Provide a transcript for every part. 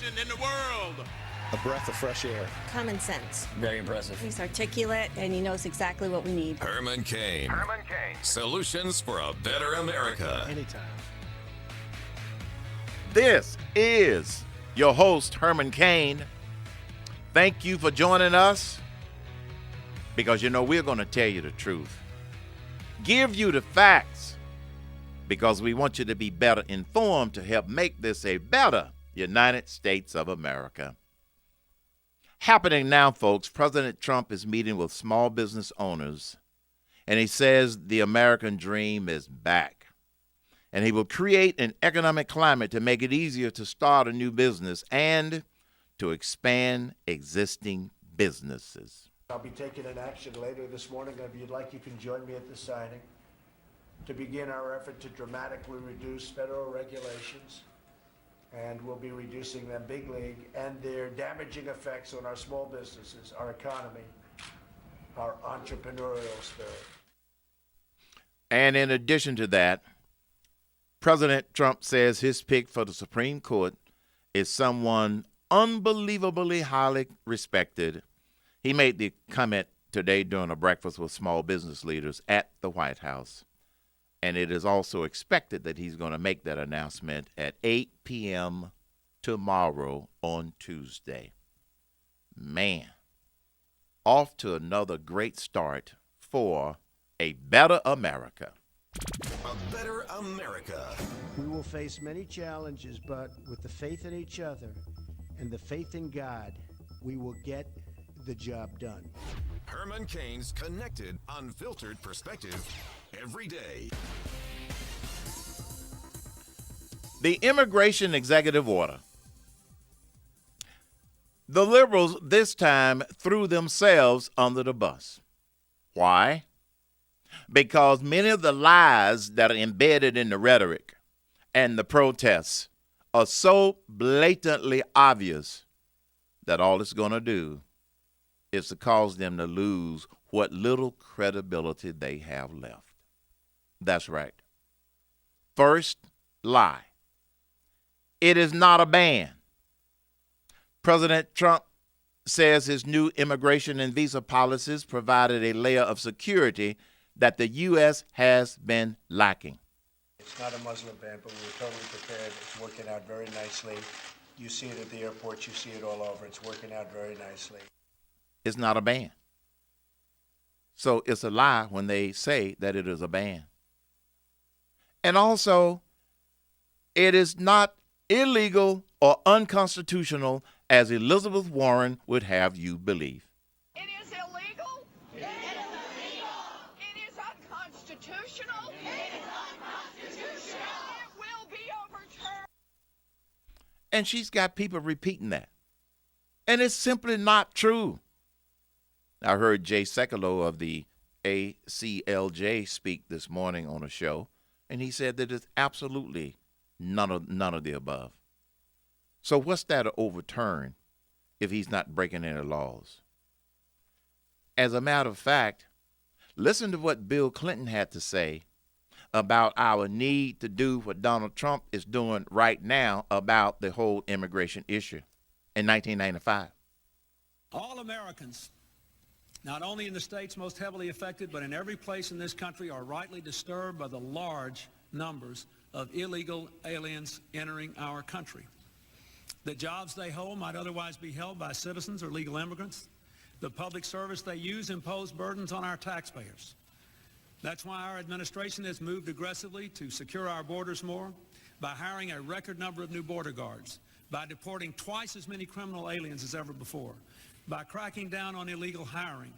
nation in the world. A breath of fresh air. Common sense. Very impressive. He's articulate, and he knows exactly what we need. Herman Cain. Herman Cain. Solutions for a better America. Anytime. This is your host, Herman Cain. Thank you for joining us, because we're going to tell you the truth. Give you the facts, because we want you to be better informed to help make this a better United States of America. Happening now, folks, President Trump is meeting with small business owners, and he says the American dream is back. And he will create an economic climate to make it easier to start a new business and to expand existing businesses. I'll be taking an action later this morning. If you'd like, you can join me at the signing to begin our effort to dramatically reduce federal regulations. And we'll be reducing them big league and their damaging effects on our small businesses, our economy, our entrepreneurial spirit. And in addition to that, President Trump says his pick for the Supreme Court is someone unbelievably highly respected. He made the comment today during a breakfast with small business leaders at the White House. And it is also expected that he's going to make that announcement at 8 p.m. tomorrow on Tuesday. Man, off to another great start for a better America. A better America. We will face many challenges, but with the faith in each other and the faith in God, we will get the job done. Herman Cain's connected, unfiltered perspective every day. The immigration executive order. The liberals this time threw themselves under the bus. Why? Because many of the lies that are embedded in the rhetoric and the protests are so blatantly obvious that all it's going to do is to cause them to lose what little credibility they have left. That's right. First lie. It is not a ban. President Trump says his new immigration and visa policies provided a layer of security that the U.S. has been lacking. It's not a Muslim ban, but we're totally prepared. It's working out very nicely. You see it at the airports. You see it all over. It's working out very nicely. It's not a ban. So it's a lie when they say that it is a ban. And also, it is not illegal or unconstitutional as Elizabeth Warren would have you believe. It is illegal. It is illegal. It is unconstitutional. It is unconstitutional. It will be overturned. And she's got people repeating that. And it's simply not true. I heard Jay Sekulow of the ACLJ speak this morning on a show, and he said that it's absolutely none of the above. So what's that to overturn if he's not breaking any laws? As a matter of fact, listen to what Bill Clinton had to say about our need to do what Donald Trump is doing right now about the whole immigration issue in 1995. All Americans, not only in the states most heavily affected, but in every place in this country, are rightly disturbed by the large numbers of illegal aliens entering our country. The jobs they hold might otherwise be held by citizens or legal immigrants. The public service they use impose burdens on our taxpayers. That's why our administration has moved aggressively to secure our borders more, by hiring a record number of new border guards, by deporting twice as many criminal aliens as ever before, by cracking down on illegal hiring,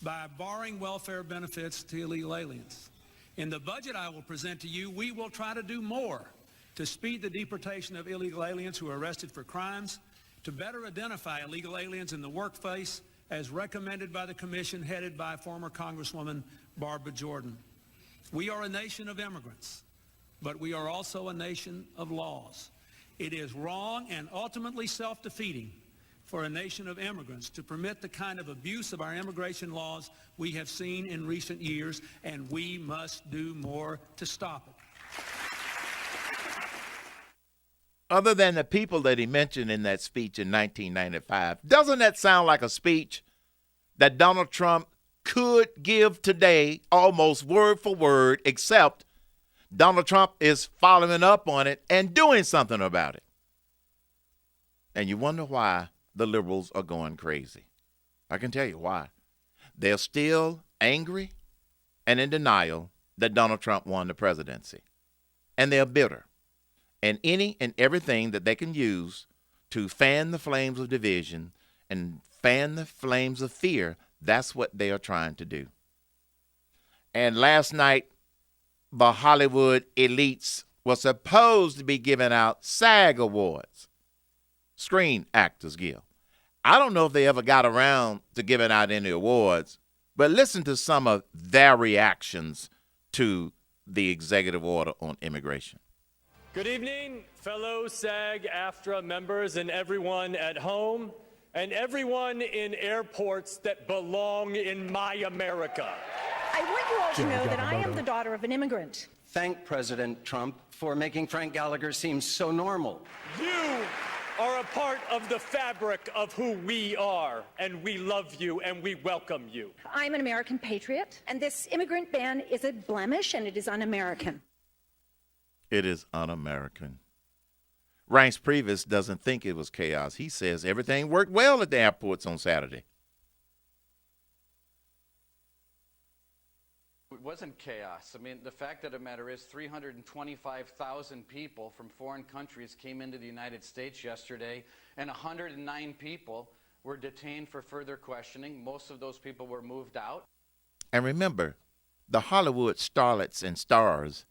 by barring welfare benefits to illegal aliens. In the budget I will present to you, we will try to do more to speed the deportation of illegal aliens who are arrested for crimes, to better identify illegal aliens in the workplace as recommended by the commission headed by former Congresswoman Barbara Jordan. We are a nation of immigrants, but we are also a nation of laws. It is wrong and ultimately self-defeating for a nation of immigrants to permit the kind of abuse of our immigration laws we have seen in recent years, and we must do more to stop it. other than the people that he mentioned in that speech in 1995. Doesn't that sound like a speech that Donald Trump could give today almost word for word, except Donald Trump is following up on it and doing something about it? And you wonder why the liberals are going crazy. I can tell you why. They're still angry and in denial that Donald Trump won the presidency. And they're bitter. And any and everything that they can use to fan the flames of division and fan the flames of fear, that's what they are trying to do. And last night, the Hollywood elites were supposed to be giving out SAG awards, Screen Actors Guild. I don't know if they ever got around to giving out any awards, but listen to some of their reactions to the executive order on immigration. Good evening, fellow SAG-AFTRA members and everyone at home and everyone in airports that belong in my America. I want you all to know that I am the daughter of an immigrant. Thank President Trump for making Frank Gallagher seem so normal. You are a part of the fabric of who we are, and we love you and we welcome you. I'm an American patriot, and this immigrant ban is a blemish and it is un-American. It is un-American. Reince Priebus doesn't think it was chaos. He says everything worked well at the airports on Saturday. It wasn't chaos. I mean, the fact of the matter is 325,000 people from foreign countries came into the United States yesterday, and 109 people were detained for further questioning. Most of those people were moved out. And remember, the Hollywood starlets and stars,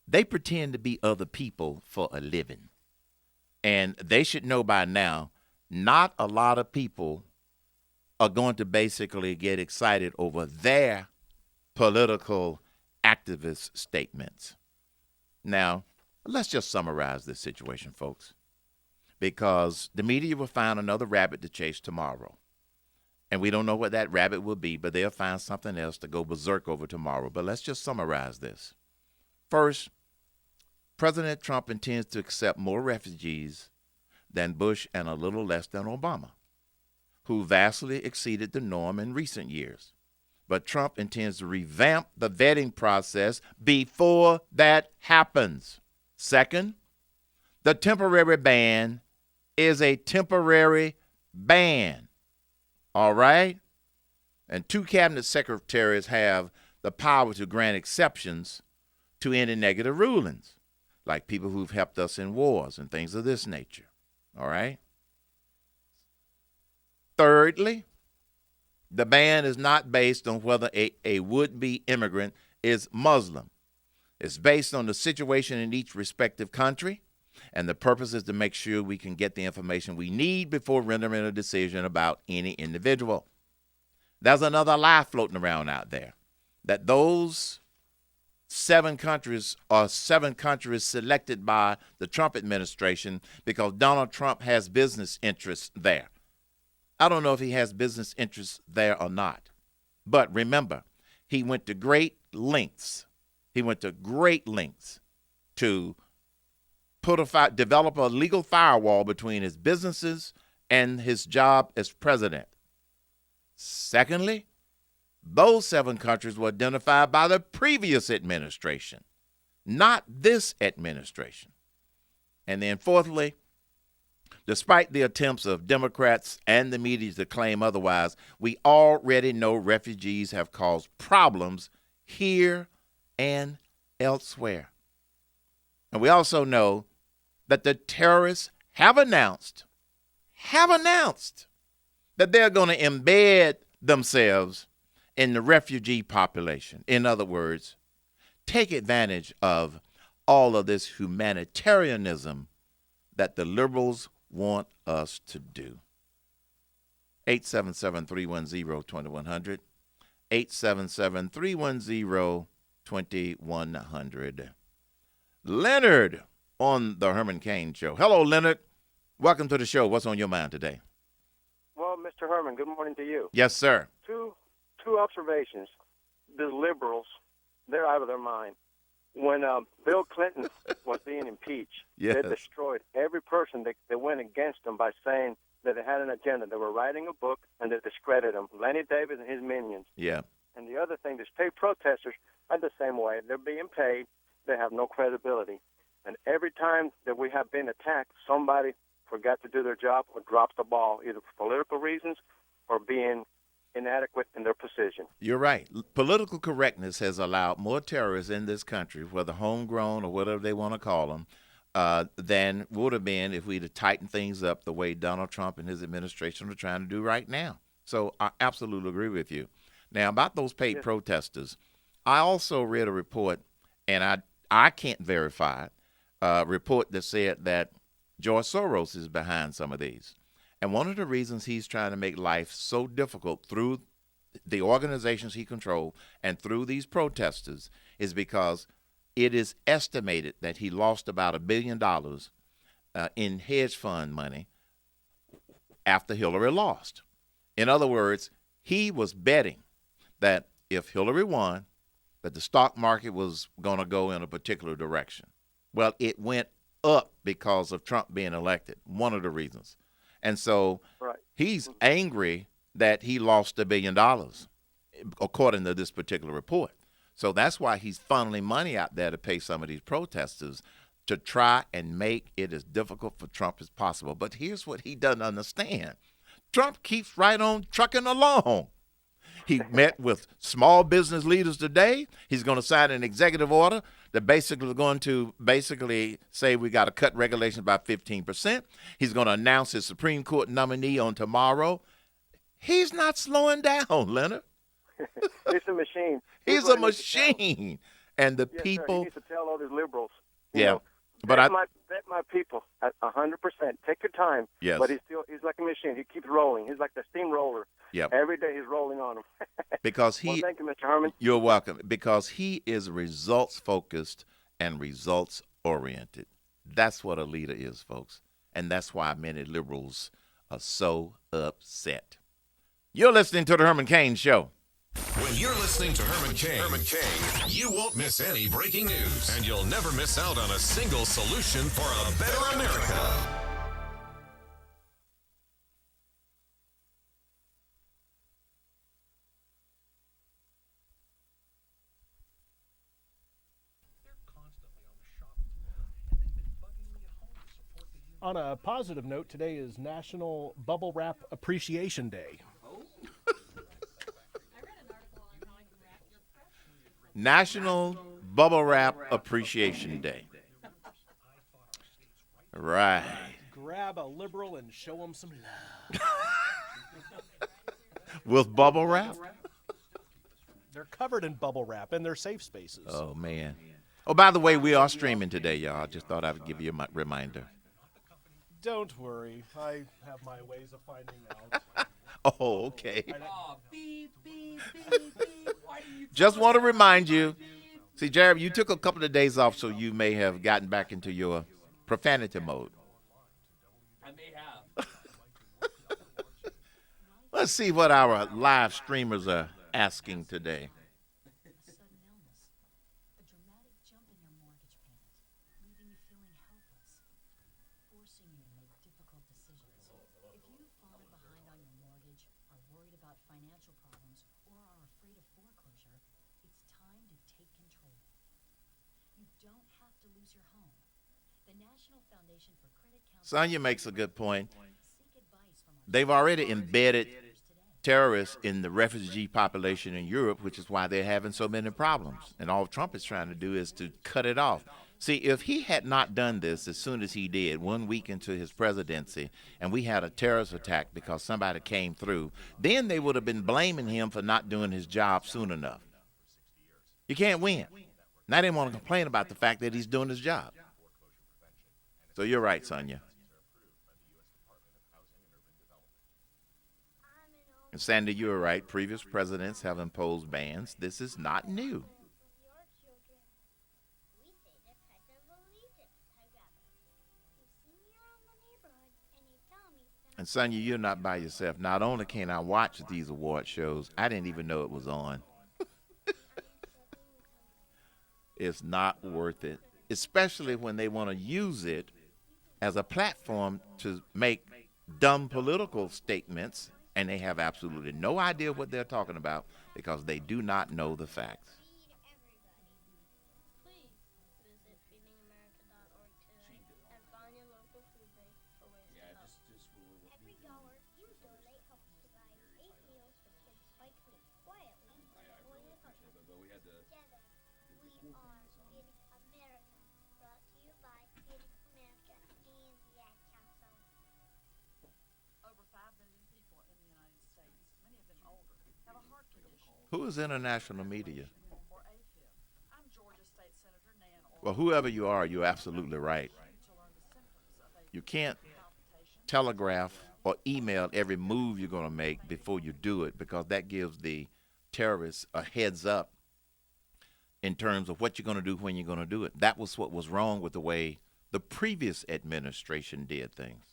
they pretend to be other people for a living. And they should know by now, not a lot of people are going to basically get excited over their political activist statements. Now, let's just summarize this situation, folks, because the media will find another rabbit to chase tomorrow. And we don't know what that rabbit will be, but they'll find something else to go berserk over tomorrow. But let's just summarize this. First, President Trump intends to accept more refugees than Bush and a little less than Obama, who vastly exceeded the norm in recent years. But Trump intends to revamp the vetting process before that happens. Second, the temporary ban is a temporary ban. All right? And 2 cabinet secretaries have the power to grant exceptions to any negative rulings, like people who've helped us in wars and things of this nature. All right? Thirdly, the ban is not based on whether a would-be immigrant is Muslim. It's based on the situation in each respective country, and the purpose is to make sure we can get the information we need before rendering a decision about any individual. There's another lie floating around out there, that those 7 countries are 7 countries selected by the Trump administration because Donald Trump has business interests there. I don't know if he has business interests there or not. But remember, he went to great lengths. He went to great lengths to develop a legal firewall between his businesses and his job as president. Secondly, those 7 countries were identified by the previous administration, not this administration. And then fourthly, despite the attempts of Democrats and the media to claim otherwise, we already know refugees have caused problems here and elsewhere. And we also know that the terrorists have announced that they're going to embed themselves in the refugee population. In other words, take advantage of all of this humanitarianism that the liberals want us to do. 877-310-2100. 877-310-2100. Leonard on the Herman Cain Show. Hello, Leonard. Welcome to the show. What's on your mind today? Well, Mr. Herman, good morning to you. Yes, sir. Two observations. The liberals, they're out of their mind. when Bill Clinton was being impeached, Yes. they destroyed every person that went against him by saying that they had an agenda. They were writing a book, and they discredited him. Lenny Davis and his minions. Yeah. And the other thing, these paid protesters are the same way. They're being paid. They have no credibility. And every time that we have been attacked, somebody forgot to do their job or dropped the ball, either for political reasons or being inadequate in their position. You're right. Political correctness has allowed more terrorists in this country, whether homegrown or whatever they want to call them, than would have been if we'd have tightened things up the way Donald Trump and his administration are trying to do right now. So I absolutely agree with you. Now, about those paid protesters, I also read a report, and I can't verify it, a report that said that George Soros is behind some of these. And one of the reasons he's trying to make life so difficult through the organizations he controls and through these protesters is because it is estimated that he lost about $1 billion in hedge fund money after Hillary lost. In other words, he was betting that if Hillary won, that the stock market was going to go in a particular direction. Well, it went up because of Trump being elected, one of the reasons. And so he's angry that he lost $1 billion, according to this particular report. So that's why he's funneling money out there to pay some of these protesters to try and make it as difficult for Trump as possible. But here's what he doesn't understand. Trump keeps right on trucking along. He met with small business leaders today. He's going to sign an executive order that basically going to say we got to cut regulations by 15%. He's going to announce his Supreme Court nominee on tomorrow. He's not slowing down, Leonard. He's a machine. He's a machine. And the people. Sir, he needs to tell all these liberals. Yeah. But bet my people at 100%. Take your time. Yes. But he's like a machine. He keeps rolling. He's like the steamroller. Yep. Every day he's rolling on them. Because thank you, Mr. Herman. You're welcome. Because he is results focused and results oriented. That's what a leader is, folks. And that's why many liberals are so upset. You're listening to the Herman Cain Show. When you're listening to Herman Cain, you won't miss any breaking news, and you'll never miss out on a single solution for a better America. On a positive note, today is National Bubble Wrap Appreciation Day. National Bubble Wrap Appreciation Day. Right. Grab a liberal and show them some love. With bubble wrap? They're covered in bubble wrap in their safe spaces. Oh, man. Oh, by the way, we are streaming today, y'all. I just thought I would give you a reminder. Don't worry. I have my ways of finding out. Oh, okay. Just want to remind you. See, Jared, you took a couple of days off, so you may have gotten back into your profanity mode. I may have. Let's see what our live streamers are asking today. Sonia makes a good point. They've already embedded terrorists in the refugee population in Europe, which is why they're having so many problems. And all Trump is trying to do is to cut it off. See, if he had not done this as soon as he did, 1 week into his presidency, and we had a terrorist attack because somebody came through, then they would have been blaming him for not doing his job soon enough. You can't win. And I didn't want to complain about the fact that he's doing his job. So you're right, Sonia. And Sandy, you're right. Previous presidents have imposed bans. This is not new. And Sonia, you're not by yourself. Not only can I watch these award shows, I didn't even know it was on. It's not worth it, especially when they want to use it as a platform to make dumb political statements, and they have absolutely no idea what they're talking about because they do not know the facts. Who is international media? Well, whoever you are, you're absolutely right. You can't telegraph or email every move you're going to make before you do it, because that gives the terrorists a heads up in terms of what you're going to do when you're going to do it. That was what was wrong with the way the previous administration did things.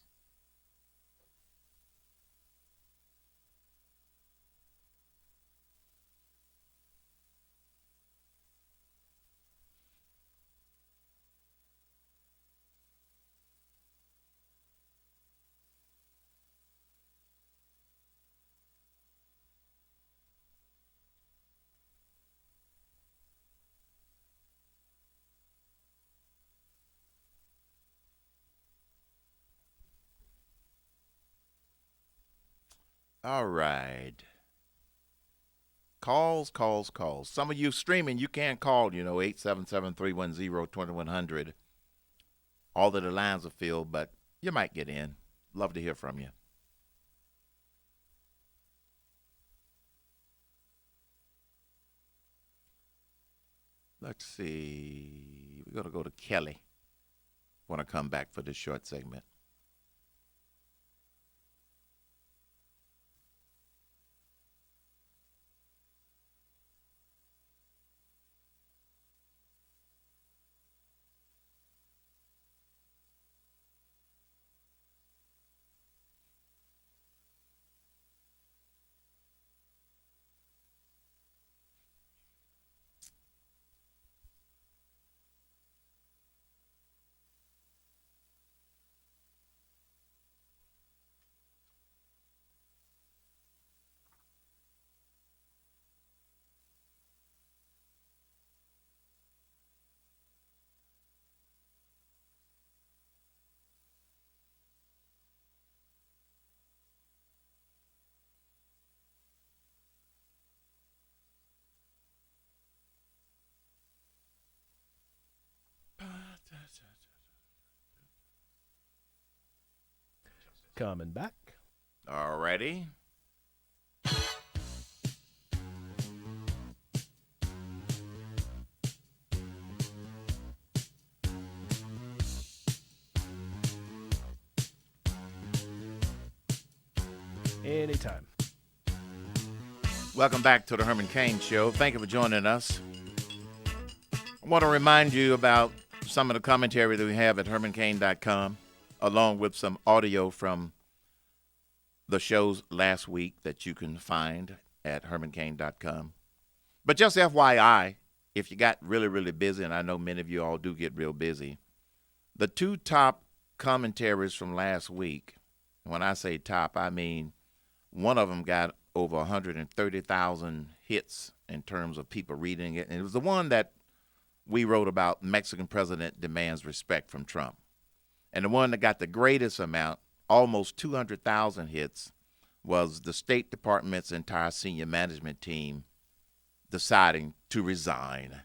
All right. Calls. Some of you streaming, you can't call, 877-310-2100. All of the lines are filled, but you might get in. Love to hear from you. Let's see. We're going to go to Kelly when I come back for this short segment. Coming back. All righty. Anytime. Welcome back to the Herman Cain Show. Thank you for joining us. I want to remind you about some of the commentary that we have at hermancain.com, along with some audio from the shows last week that you can find at hermancain.com. But just FYI, if you got really, really busy, and I know many of you all do get real busy, the two top commentaries from last week, when I say top, I mean one of them got over 130,000 hits in terms of people reading it. And it was the one that we wrote about: Mexican president demands respect from Trump. And the one that got the greatest amount, almost 200,000 hits, was the State Department's entire senior management team deciding to resign.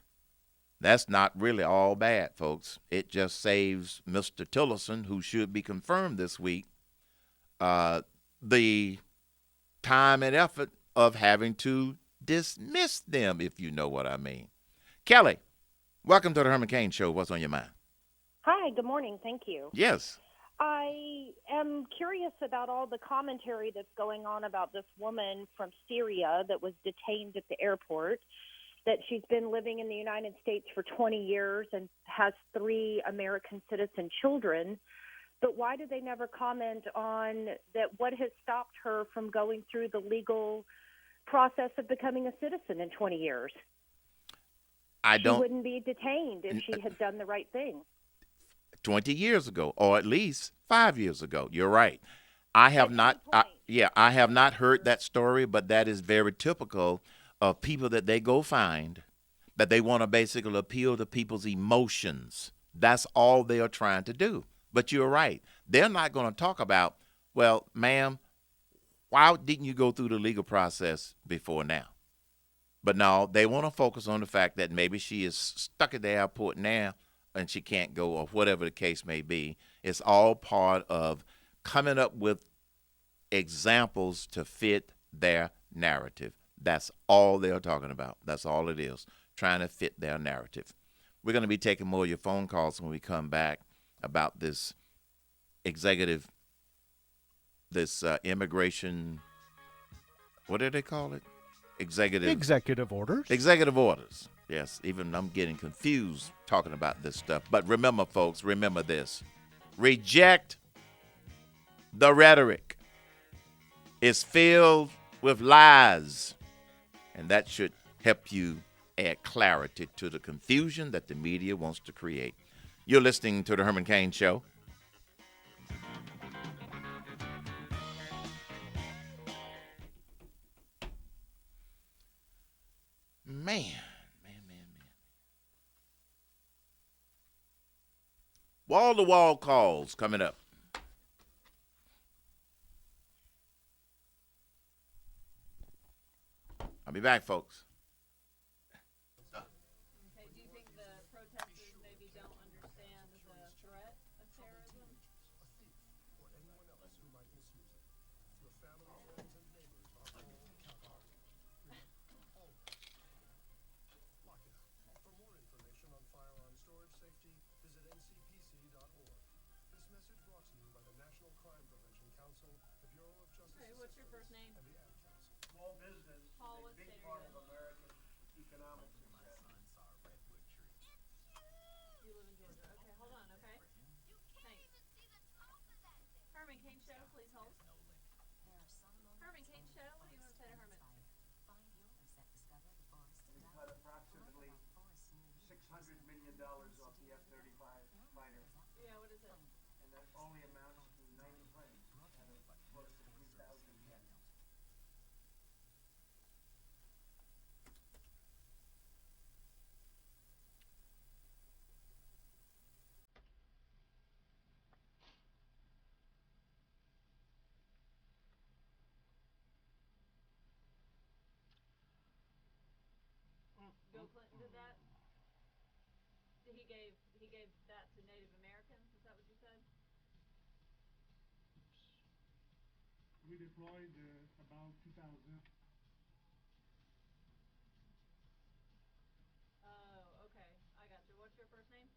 That's not really all bad, folks. It just saves Mr. Tillerson, who should be confirmed this week, the time and effort of having to dismiss them, if you know what I mean. Kelly, welcome to the Herman Cain Show. What's on your mind? Hi, good morning. Thank you. Yes. I am curious about all the commentary that's going on about this woman from Syria that was detained at the airport, that she's been living in the United States for 20 years and has 3 American citizen children. But why do they never comment on that? What has stopped her from going through the legal process of becoming a citizen in 20 years? I she don't. wouldn't be detained if she had done the right thing. 20 years ago, or at least 5 years ago. You're right. I have not. I have not heard that story, but that is very typical of people that they go find, that they want to basically appeal to people's emotions. That's all they are trying to do. But you're right. They're not going to talk about, well, ma'am, why didn't you go through the legal process before now? But no, they want to focus on the fact that maybe she is stuck at the airport now and she can't go, or whatever the case may be. It's all part of coming up with examples to fit their narrative. That's all they're talking about. That's all it is, trying to fit their narrative. We're going to be taking more of your phone calls when we come back about this immigration, what do they call it? Executive orders. Executive orders. Yes, even I'm getting confused talking about this stuff. But remember, folks, remember this. Reject the rhetoric. It's filled with lies, and that should help you add clarity to the confusion that the media wants to create. You're listening to the Herman Cain Show. Man. Wall-to-wall calls coming up. I'll be back, folks. Okay, do you think the protesters maybe don't understand the threat of terrorism? Okay, what's your first name? Small business Paul, is what a big state part are of you in? American economic success. You live in Georgia. Okay, hold on, okay? Thanks. Herman Cain Show, please hold. Herman Cain Show, what do you want to say to Herman? We cut approximately $600 million off the F-35 fighter, Yeah, what is it? and that only amounts to 90 planes out of close to 3,000 jets. Bill Clinton did that? He gave that to Native Americans, is that what you said? We deployed about 2,000. Oh, okay. I got you. What's your first name?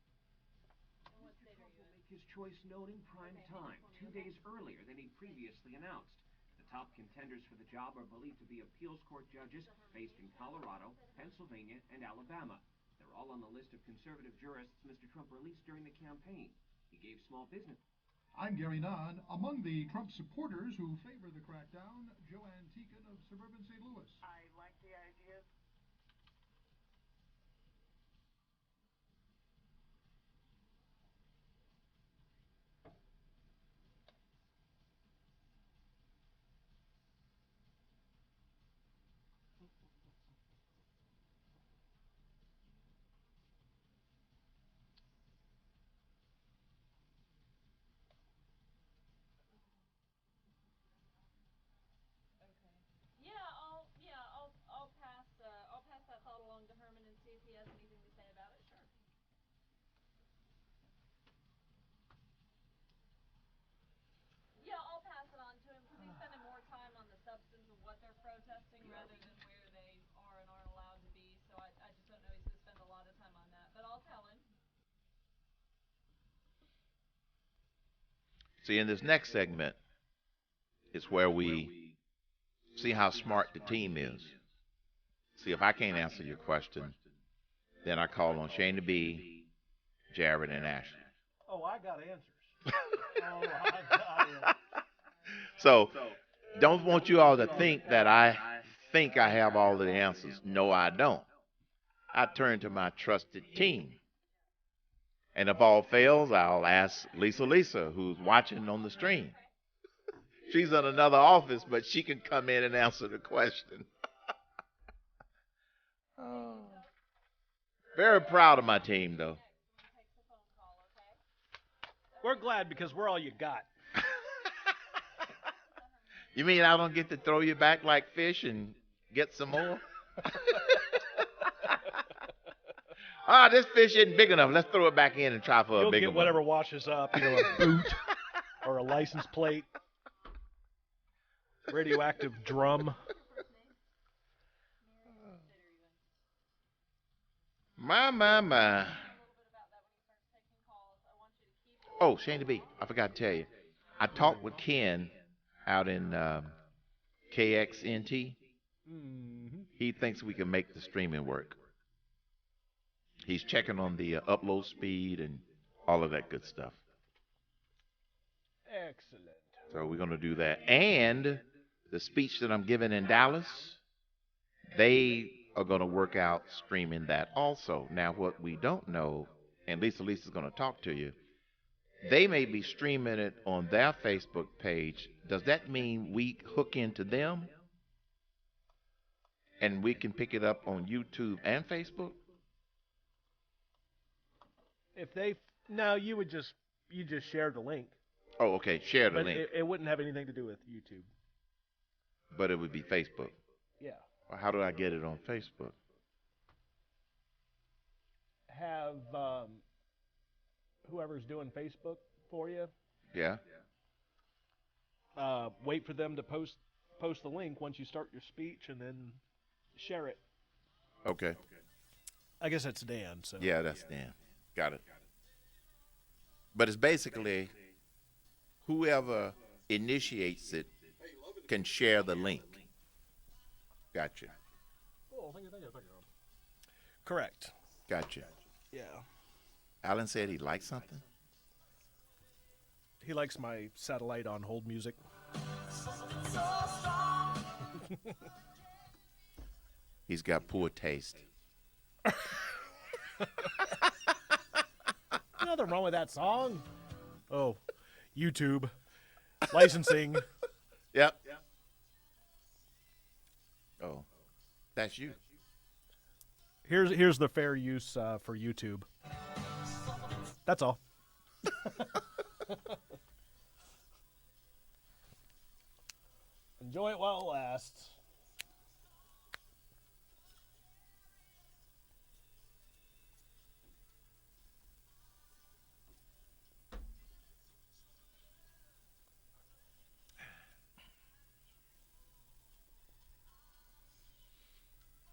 And what state are you in? Make his choice known in prime time, 2 days earlier than he previously announced. The top contenders for the job are believed to be appeals court judges based in Colorado, Pennsylvania, and Alabama. They're all on the list of conservative jurists Mr. Trump released during the campaign. He gave small business. I'm Gary Nunn. Among the Trump supporters who favor the crackdown, Joanne Teakin of suburban St. Louis. I like the idea. I'll pass that thought along to Herman and see if he has anything to say about it. Sure. Yeah, I'll pass it on to him because he's spending more time on the substance of what they're protesting rather than where they are and aren't allowed to be. So I just don't know he's going to spend a lot of time on that, but I'll tell him. See, in this next segment is where we see how smart the team is. See, if I can't answer your question, then I call on Shane B, Jared, and Ashley. Oh, I got answers. I got answers. So, don't want you all to think that I think I have all of the answers. No, I don't. I turn to my trusted team. And if all fails, I'll ask Lisa, who's watching on the stream. She's in another office, but she can come in and answer the question. Oh. Very proud of my team, though. We're glad because we're all you got. You mean I don't get to throw you back like fish and get some more? This fish isn't big enough. Let's throw it back in and try for You'll a bigger get whatever washes up, a boot or a license plate, radioactive drum. My. Oh, Shane B, I forgot to tell you. I talked with Ken out in KXNT. Mm-hmm. He thinks we can make the streaming work. He's checking on the upload speed and all of that good stuff. Excellent. So we're going to do that. And the speech that I'm giving in Dallas, they are going to work out streaming that also. Now, what we don't know, and Lisa's going to talk to you, they may be streaming it on their Facebook page. Does that mean we hook into them and we can pick it up on YouTube and Facebook? If you just share the link. Oh, okay, share the But link. it wouldn't have anything to do with YouTube. But it would be Facebook. Yeah. Well, how do I get it on Facebook? Have whoever's doing Facebook for you. Yeah. Wait for them to post the link once you start your speech, and then share it. Okay. I guess that's Dan. So. Yeah, that's Dan. Got it. But it's basically whoever initiates it can share the link. Gotcha. Oh, thank you. Correct. Gotcha. Yeah. Alan said he liked something. He likes my satellite on hold music. He's got poor taste. Nothing wrong with that song. Oh, YouTube licensing. Yep. Oh, that's you. Here's the fair use for YouTube. That's all. Enjoy it while it lasts.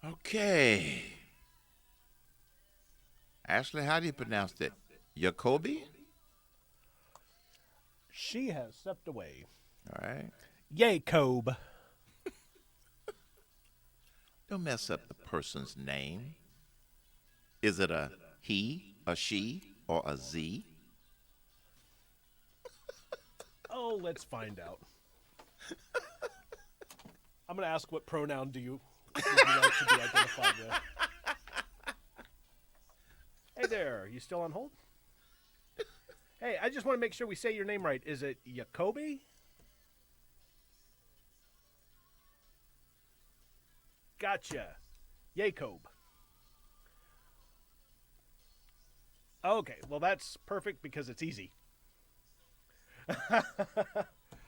Okay. Ashley, how do you pronounce that? Jacoby? She has stepped away. All right. Jacob. Don't mess up the person's name. Is it a he, a she, or a Z? Oh, let's find out. I'm going to ask what pronoun would you like to be identified with. Hey there, you still on hold? Hey, I just want to make sure we say your name right. Is it Jacoby? Gotcha. Jacob. Okay, well that's perfect because it's easy.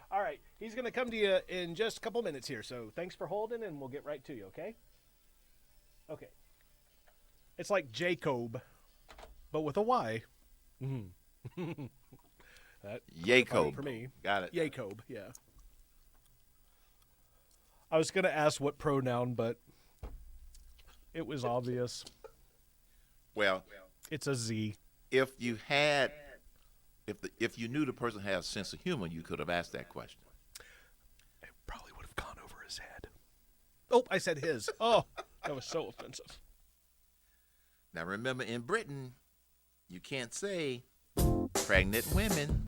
All right, he's going to come to you in just a couple minutes here, so thanks for holding, and we'll get right to you, okay? Okay. It's like Jacob, but with a Y. Mm-hmm. Jacob. For me. Got it. Jacob, yeah. I was going to ask what pronoun, but it was obvious. Well, it's a Z. If you knew the person had a sense of humor, you could have asked that question. It probably would have gone over his head. Oh, I said his. Oh, that was so offensive. Now remember, in Britain, you can't say pregnant women.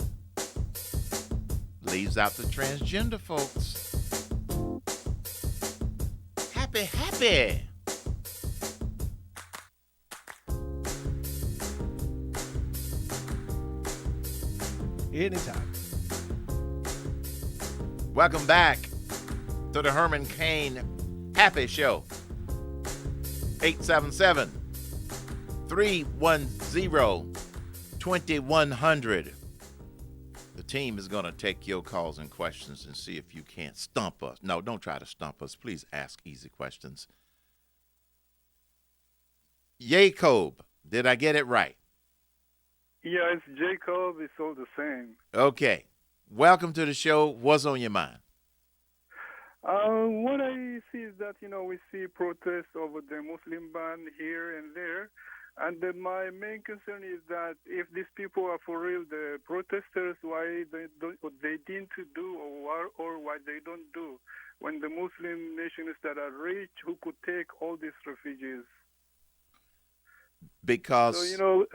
Leaves out the transgender folks. Happy. Anytime. Welcome back to the Herman Cain Happy Show. 877-310-2100. The team is going to take your calls and questions and see if you can't stump us. No, don't try to stump us. Please ask easy questions. Jacob, did I get it right? Yeah, it's Jacob. It's all the same. Okay. Welcome to the show. What's on your mind? What I see is that, we see protests over the Muslim ban here and there. And then my main concern is that if these people are for real, the protesters, why they didn't do or why they don't do when the Muslim nations that are rich who could take all these refugees. Because, so,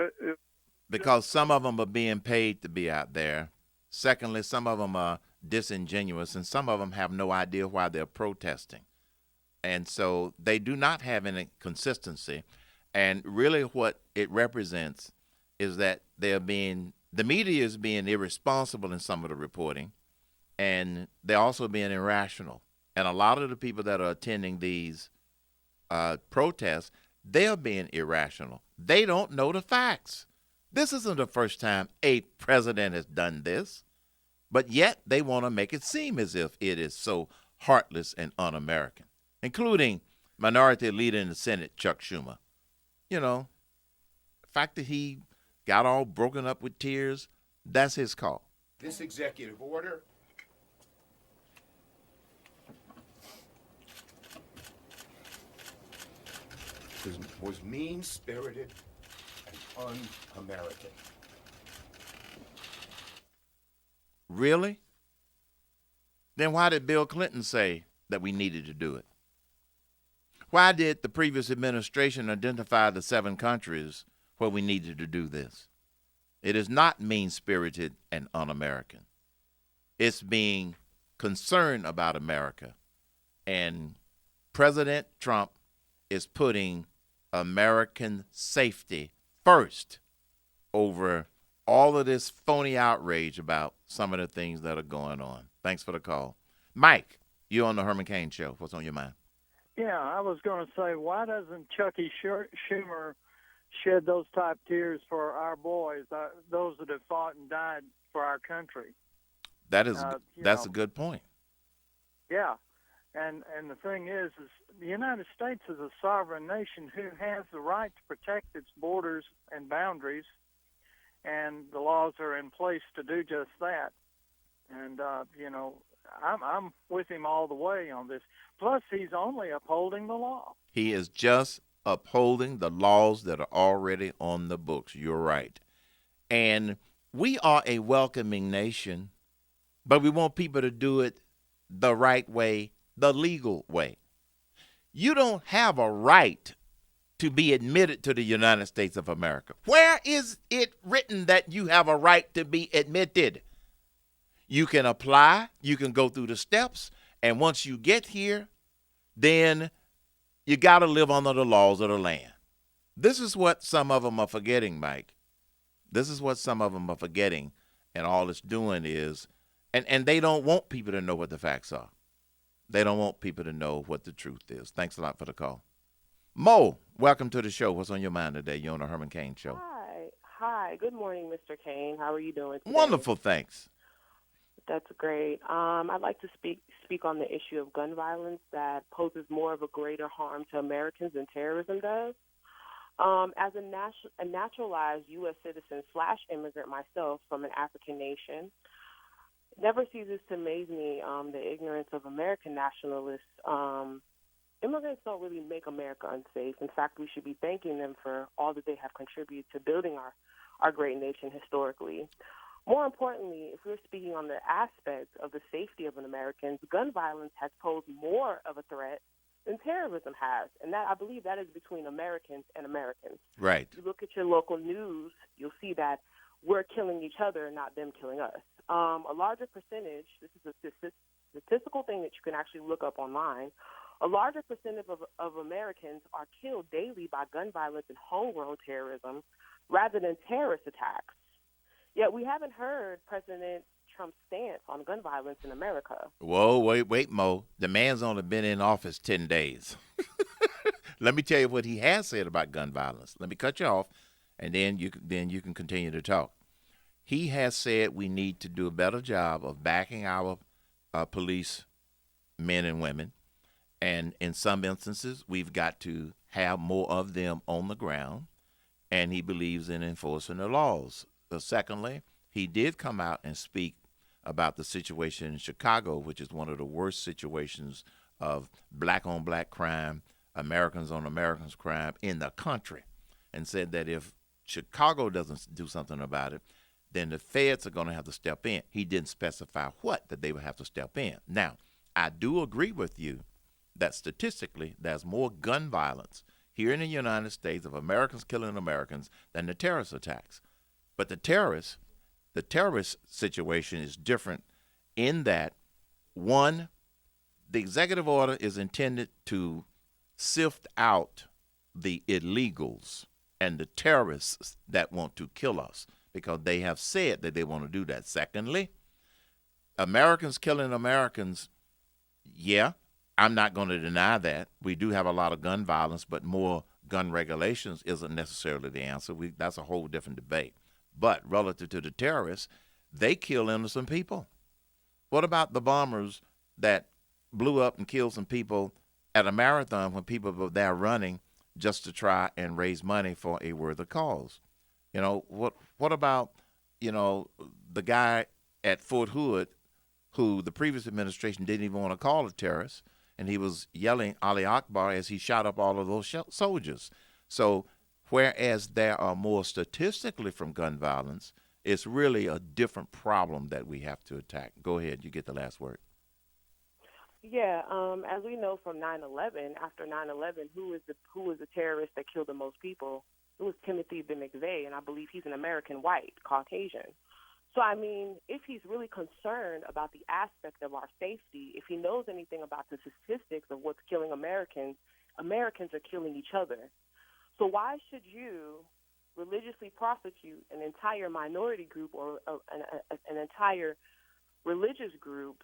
because some of them are being paid to be out there. Secondly, some of them are disingenuous, and some of them have no idea why they're protesting. And so they do not have any consistency. And really what it represents is that the media is being irresponsible in some of the reporting, and they're also being irrational. And a lot of the people that are attending these protests, they're being irrational. They don't know the facts. This isn't the first time a president has done this, but yet they want to make it seem as if it is so heartless and un-American, including Minority Leader in the Senate, Chuck Schumer. The fact that he got all broken up with tears, that's his call. This executive order was mean-spirited and un-American. Really? Then why did Bill Clinton say that we needed to do it? Why did the previous administration identify the 7 countries where we needed to do this? It is not mean-spirited and un-American. It's being concerned about America. And President Trump is putting American safety first over all of this phony outrage about some of the things that are going on. Thanks for the call. Mike, you're on the Herman Cain Show. What's on your mind? Yeah, I was going to say, why doesn't Chucky Schumer shed those type tears for our boys, those that have fought and died for our country? That's a good point. Yeah, and the thing is the United States is a sovereign nation who has the right to protect its borders and boundaries, and the laws are in place to do just that. And I'm with him all the way on this. Plus, he's only upholding the law. He is just upholding the laws that are already on the books. You're right. And we are a welcoming nation, but we want people to do it the right way, the legal way. You don't have a right to be admitted to the United States of America. Where is it written that you have a right to be admitted? You can apply, you can go through the steps, and once you get here, then you got to live under the laws of the land. This is what some of them are forgetting, Mike. This is what some of them are forgetting, and all it's doing is, and they don't want people to know what the facts are. They don't want people to know what the truth is. Thanks a lot for the call. Mo, welcome to the show. What's on your mind today? You're on the Herman Cain Show. Hi. Good morning, Mr. Cain. How are you doing today? Wonderful, thanks. That's great. I'd like to speak on the issue of gun violence that poses more of a greater harm to Americans than terrorism does. As a naturalized U.S. citizen / immigrant myself from an African nation, it never ceases to amaze me the ignorance of American nationalists. Immigrants don't really make America unsafe. In fact, we should be thanking them for all that they have contributed to building our great nation historically. More importantly, if we're speaking on the aspects of the safety of an American, gun violence has posed more of a threat than terrorism has. And that, I believe, that is between Americans and Americans. Right. If you look at your local news, you'll see that we're killing each other, not them killing us. A larger percentage, this is a statistical thing that you can actually look up online, a larger percentage of Americans are killed daily by gun violence and homegrown terrorism rather than terrorist attacks. Yet we haven't heard President Trump's stance on gun violence in America. Whoa, wait, Mo. The man's only been in office 10 days. Let me tell you what he has said about gun violence. Let me cut you off, and then you can continue to talk. He has said we need to do a better job of backing our police men and women, and in some instances, we've got to have more of them on the ground, and he believes in enforcing the laws. Secondly, he did come out and speak about the situation in Chicago, which is one of the worst situations of black-on-black crime, Americans-on-Americans crime in the country, and said that if Chicago doesn't do something about it, then the feds are going to have to step in. He didn't specify what that they would have to step in. Now, I do agree with you that statistically there's more gun violence here in the United States of Americans killing Americans than the terrorist attacks. But the terrorist situation is different in that, one, the executive order is intended to sift out the illegals and the terrorists that want to kill us, because they have said that they want to do that. Secondly, Americans killing Americans, yeah, I'm not going to deny that. We do have a lot of gun violence, but more gun regulations isn't necessarily the answer. That's a whole different debate. But relative to the terrorists, they kill innocent people. What about the bombers that blew up and killed some people at a marathon when people were there running just to try and raise money for a worthy cause? You know, what about, the guy at Fort Hood who the previous administration didn't even want to call a terrorist, and he was yelling Ali Akbar as he shot up all of those soldiers. So whereas there are more statistically from gun violence, it's really a different problem that we have to attack. Go ahead. You get the last word. Yeah, as we know from 9/11, after 9/11, who was the terrorist that killed the most people? It was Timothy McVeigh, and I believe he's an American white, Caucasian. So, I mean, if he's really concerned about the aspect of our safety, if he knows anything about the statistics of what's killing Americans, Americans are killing each other. So why should you religiously prosecute an entire minority group or an entire religious group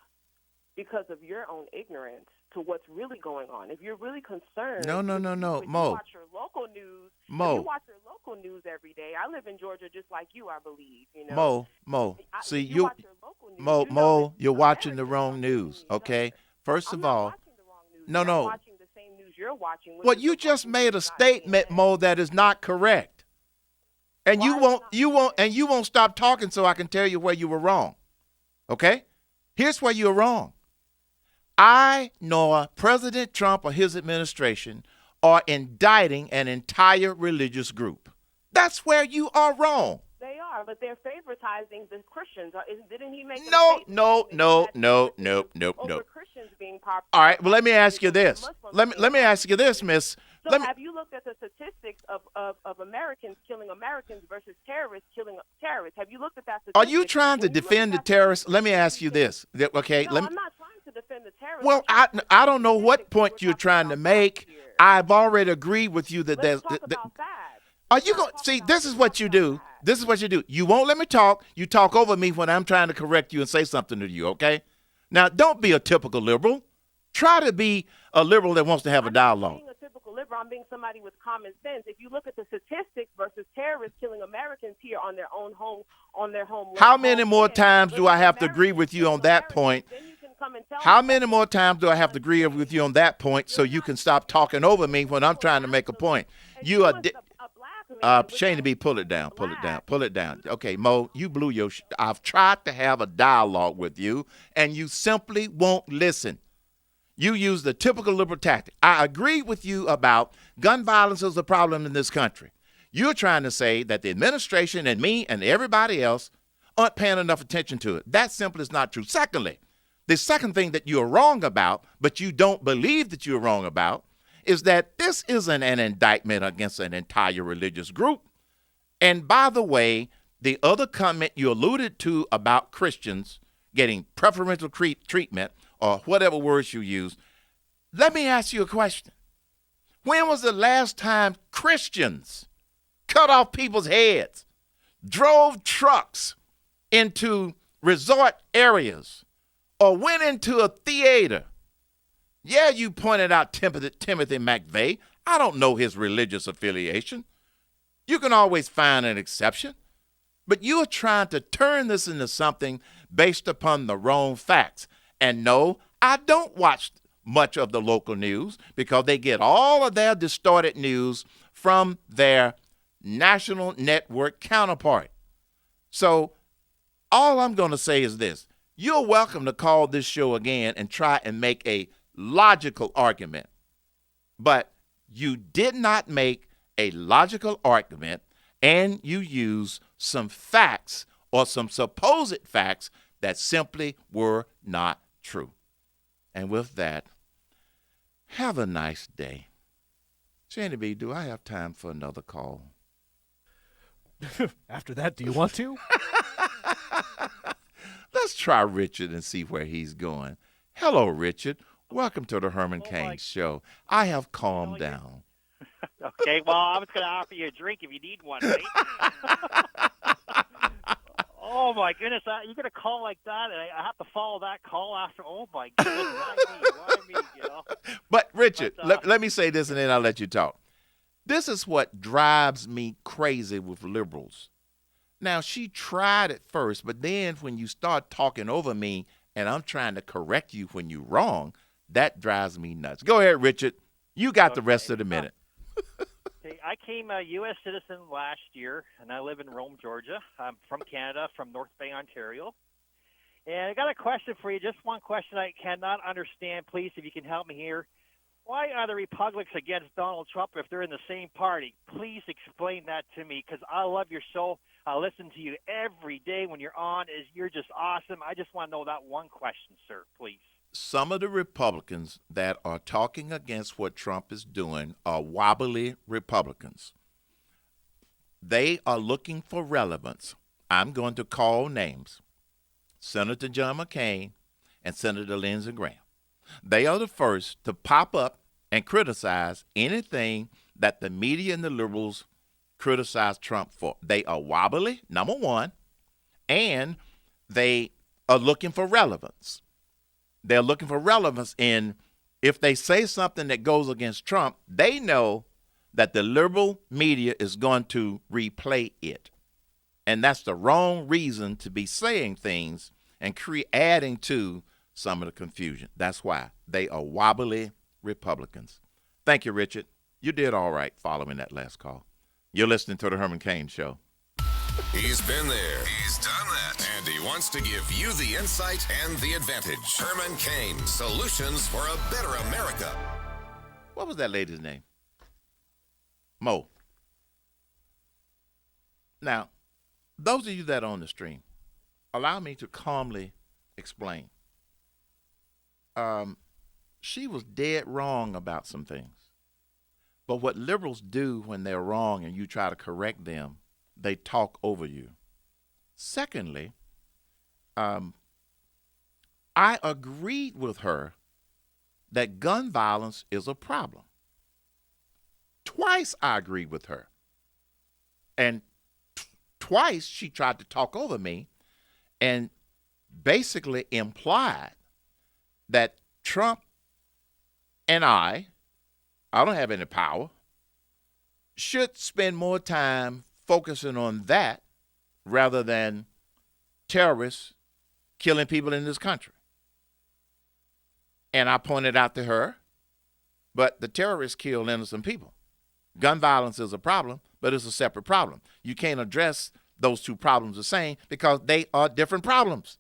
because of your own ignorance to what's really going on? If you're really concerned, No, Mo. you watch your local news. Mo. If you watch your local news every day. I live in Georgia just like you, I believe. You know. Mo. See, you watch your local news, Mo, you're watching the wrong news. Okay. First of all, I'm watching the same news you're watching. Well, you just made a statement, Mo, that is not correct, and you won't stop talking so I can tell you where you were wrong. Okay. Here's where you're wrong. I nor President Trump or his administration are indicting an entire religious group. That's where you are wrong. They are, but they're favoritizing the Christians. Didn't he make No. over Christians being popular? All right, well, let me ask you this. Let me ask you this, Miss. So have you looked at the statistics of Americans killing Americans versus terrorists killing terrorists? Have you looked at that statistic? Are you trying to defend the terrorists? Let me ask you this. Okay, I'm not trying to defend the terrorists. Well, I don't know what point you're trying to make. I've already agreed with you that there's. Are you going to see? This is what you do. This is what you do. You won't let me talk. You talk over me when I'm trying to correct you and say something to you. Okay? Now, don't be a typical liberal. Try to be a liberal that wants to have a dialogue. I'm not being a typical liberal. I'm being somebody with common sense. If you look at the statistics versus terrorists killing Americans here on their own home, how many more times do I have to agree with you on that point? How many more times do I have to agree with you on that point so you can stop talking over me when I'm trying to make a point? You are Shane to be pull it down. Okay, Mo, you blew your I've tried to have a dialogue with you, and you simply won't listen. You use the typical liberal tactic. I agree with you about gun violence is a problem in this country. You're trying to say that the administration and me and everybody else aren't paying enough attention to it. That simply is not true. Secondly, the second thing that you're wrong about, but you don't believe that you're wrong about, is that this isn't an indictment against an entire religious group. And by the way, the other comment you alluded to about Christians getting preferential treatment or whatever words you use, let me ask you a question. When was the last time Christians cut off people's heads, drove trucks into resort areas or went into a theater. Yeah, you pointed out Timothy McVeigh. I don't know his religious affiliation. You can always find an exception. But you are trying to turn this into something based upon the wrong facts. And no, I don't watch much of the local news because they get all of their distorted news from their national network counterpart. So all I'm going to say is this. You're welcome to call this show again and try and make a logical argument. But you did not make a logical argument, and you use some facts or some supposed facts that simply were not true. And with that, have a nice day. Sandy B, do I have time for another call? After that, do you want to? Let's try Richard and see where he's going. Hello, Richard. Welcome to the Herman Cain Show. I have calmed down. Okay, well, I was going to offer you a drink if you need one, right? Oh, my goodness. You're going to call like that, and I have to follow that call after? Oh, my goodness. Why me, you know? But, Richard, let me say this, and then I'll let you talk. This is what drives me crazy with liberals. Now, she tried it first, but then when you start talking over me and I'm trying to correct you when you're wrong, that drives me nuts. Go ahead, Richard. You got the rest of the minute. Okay, I came a U.S. citizen last year, and I live in Rome, Georgia. I'm from Canada, from North Bay, Ontario. And I got a question for you, just one question I cannot understand. Please, if you can help me here. Why are the Republicans against Donald Trump if they're in the same party? Please explain that to me, because I love your show. I listen to you every day when you're on. You're just awesome. I just want to know that one question, sir, please. Some of the Republicans that are talking against what Trump is doing are wobbly Republicans. They are looking for relevance. I'm going to call names. Senator John McCain and Senator Lindsey Graham. They are the first to pop up and criticize anything that the media and the liberals criticize Trump for. They are wobbly, number one, and they are looking for relevance. They're looking for relevance in if they say something that goes against Trump, they know that the liberal media is going to replay it. And that's the wrong reason to be saying things and adding to some of the confusion. That's why they are wobbly Republicans. Thank you, Richard. You did all right following that last call. You're listening to the Herman Cain Show. He's been there. He's done that. And he wants to give you the insight and the advantage. Herman Cain, solutions for a better America. What was that lady's name? Mo. Now, those of you that are on the stream, allow me to calmly explain. She was dead wrong about some things. But what liberals do when they're wrong and you try to correct them, they talk over you. Secondly, I agreed with her that gun violence is a problem. Twice I agreed with her. And twice she tried to talk over me and basically implied that Trump and I don't have any power, should spend more time focusing on that rather than terrorists killing people in this country. And I pointed out to her, but the terrorists kill innocent people. Gun violence is a problem, but it's a separate problem. You can't address those two problems the same because they are different problems.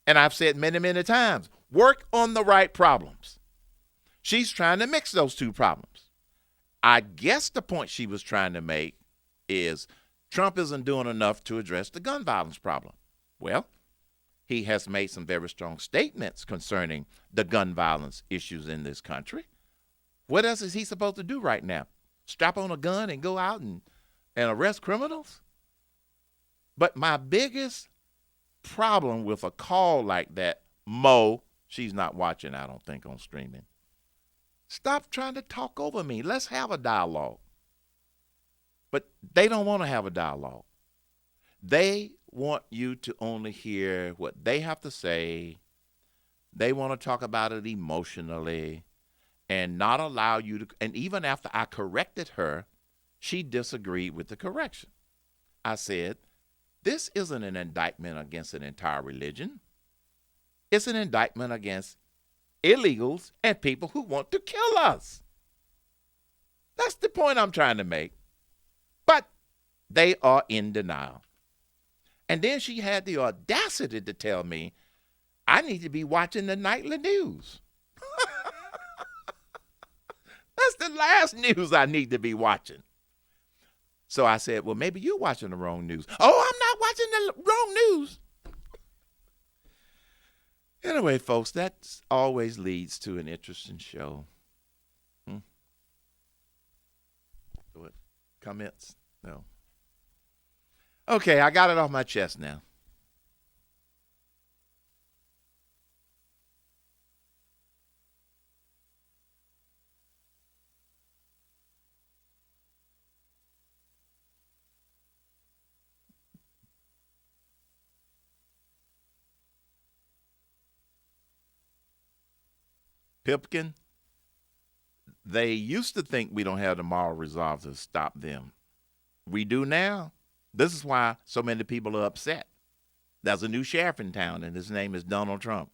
And I've said many, many times, work on the right problems. She's trying to mix those two problems. I guess the point she was trying to make is Trump isn't doing enough to address the gun violence problem. Well, he has made some very strong statements concerning the gun violence issues in this country. What else is he supposed to do right now? Strap on a gun and go out and arrest criminals? But my biggest problem with a call like that, Mo, she's not watching, I don't think, on streaming. Stop trying to talk over me. Let's have a dialogue. But they don't want to have a dialogue. They want you to only hear what they have to say. They want to talk about it emotionally and not allow you to. And even after I corrected her, she disagreed with the correction. I said, this isn't an indictment against an entire religion. It's an indictment against illegals and people who want to kill us. That's the point I'm trying to make. But they are in denial. And then she had the audacity to tell me, I need to be watching the nightly news. That's the last news I need to be watching. So I said, well, maybe you're watching the wrong news. Oh, I'm not watching the wrong news. Anyway, folks, that always leads to an interesting show. What? Comments? No. Okay, I got it off my chest now. Pipkin, they used to think we don't have the moral resolve to stop them. We do now. This is why so many people are upset. There's a new sheriff in town, and his name is Donald Trump.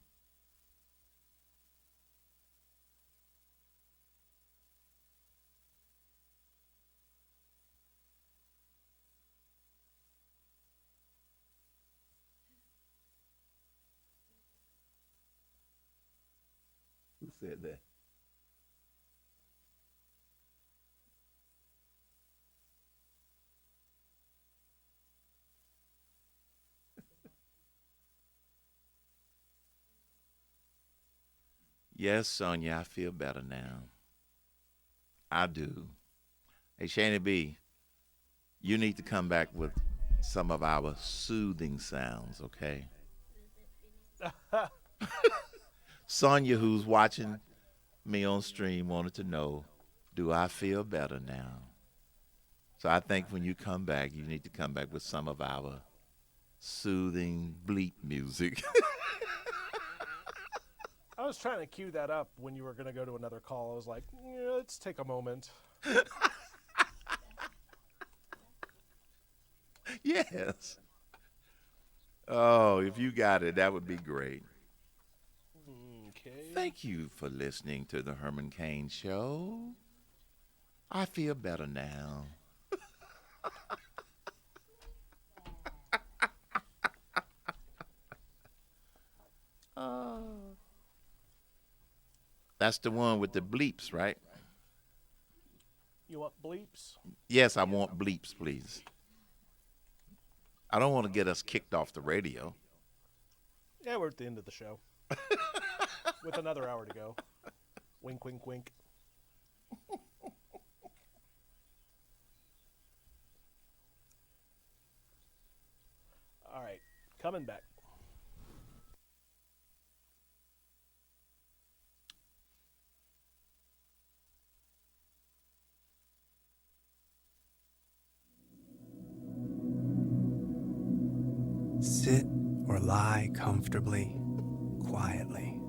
Who said that? Yes, Sonia, I feel better now. I do. Hey, Shani B, you need to come back with some of our soothing sounds, okay? Sonia, who's watching me on stream, wanted to know, do I feel better now? So I think when you come back, you need to come back with some of our soothing bleep music. I was trying to cue that up when you were going to go to another call. I was like, yeah, let's take a moment. Yes. Oh, if you got it, that would be great. Okay. Thank you for listening to the Herman Cain Show. I feel better now. That's the one with the bleeps, right? You want bleeps? Yes, I want bleeps, please. I don't want to get us kicked off the radio. Yeah, we're at the end of the show. With another hour to go. Wink, wink, wink. All right, coming back. Sit or lie comfortably, quietly.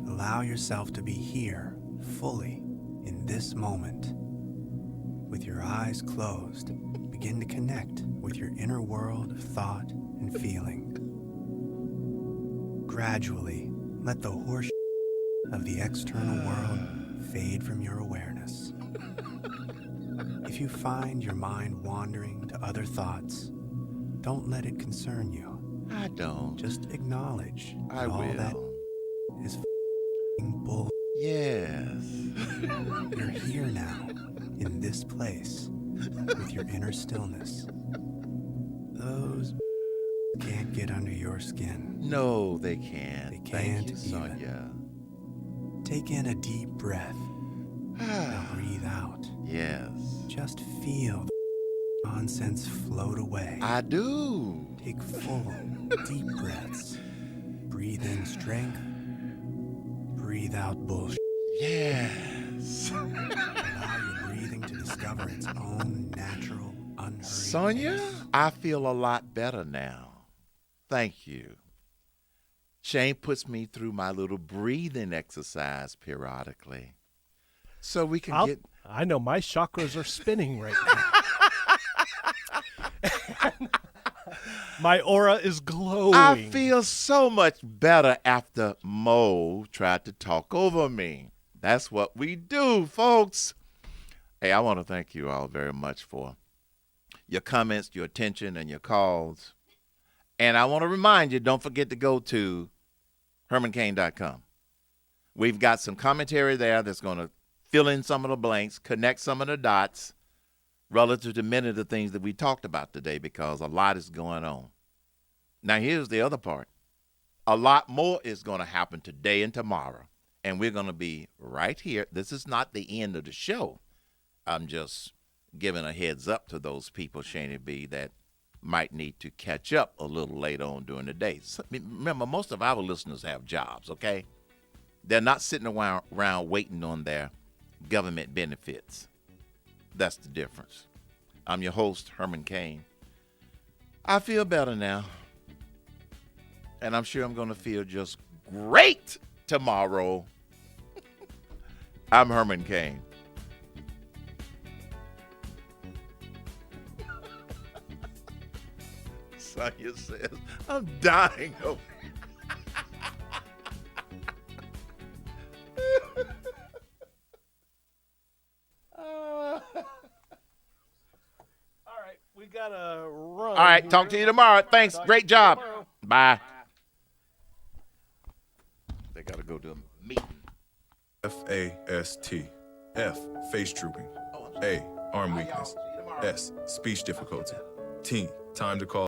Allow yourself to be here, fully, in this moment. With your eyes closed, begin to connect with your inner world of thought and feeling. Gradually, let the horse of the external world fade from your awareness. If you find your mind wandering to other thoughts, don't let it concern you. I don't. Just acknowledge I all will. that is bull. Yes. You're here now, in this place, with your inner stillness. Those can't get under your skin. No, they can't. They can't Thank you, even. Sonia. Take in a deep breath. Now breathe out. Yes. Just feel the nonsense float away. I do. Take full, deep breaths. Breathe in strength. Breathe out bullshit. Yes. Allow your breathing to discover its own natural, unhurried Sonia, pace. I feel a lot better now. Thank you. Shane puts me through my little breathing exercise periodically. So we can get... I know my chakras are spinning right now. My aura is glowing. I feel so much better after Mo tried to talk over me. That's what we do, folks. Hey, I want to thank you all very much for your comments, your attention, and your calls. And I want to remind you, don't forget to go to HermanCain.com. We've got some commentary there that's going to fill in some of the blanks, connect some of the dots relative to many of the things that we talked about today, because a lot is going on. Now, here's the other part. A lot more is going to happen today and tomorrow, and we're going to be right here. This is not the end of the show. I'm just giving a heads up to those people, Shani B, that might need to catch up a little later on during the day. So, remember, most of our listeners have jobs, okay? They're not sitting around waiting on their government benefits. That's the difference. I'm your host, Herman Cain. I feel better now. And I'm sure I'm going to feel just great tomorrow. I'm Herman Cain. Sonia says, I'm dying of All right, we got to run. All right, talk to you tomorrow. Thanks. Great job. Bye. They got to go to a meeting. FAST. F, face drooping. A, arm weakness. S, speech difficulty. T, time to call.